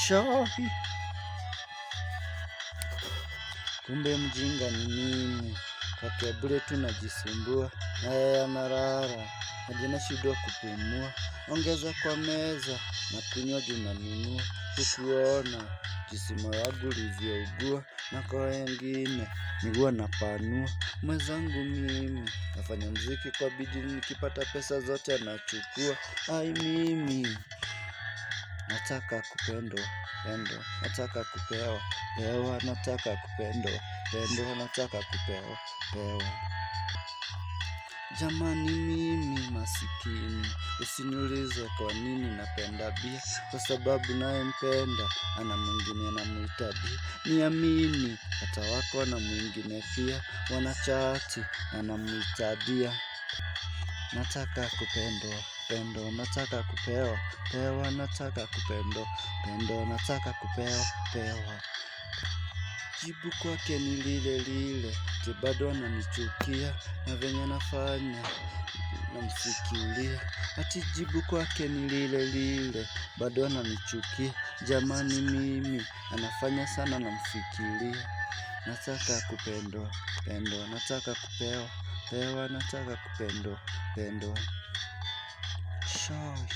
Shahi. Kumbe mjinga ni mimi, kwake bure tunajisumbua, na yeye analala, najina shida kupumua. Ongeza kwa meza, na kunywa juu nanunua, hukuona jisimo yangu livyougua, na kwa wengine miguu napanua. Mwenzangu mimi, nafanya mziki kwa bidii, nikipata pesa zote nachukua. Ai mimi, nataka kupendwa, pendo, nataka kupewa, pewa, nataka kupendwa, pendo, nataka kupewa, pewa. Jamani mimi masikini, usiniulize kwa nini napenda bia, kwa sababu nayempenda ana mwingine anamuita bia. Niamini hata wako na mwingine pia wanachati anamuita bia. Nataka kupendwa, pendo, nataka kupewa, pewa, nataka kupendwa, pendo, nataka kupewa, pewa. Jibu kwake ni lile lile, eti bado ananichukia, na venye nafanya namfikiria. Ati jibu kwake ni lile lile, bado ananichukia. Jamani mimi, anafanya sana namfikiria. Nataka kupendwa, pendo, nataka kupewa, pewa, nataka kupendwa, pendo. Shahi.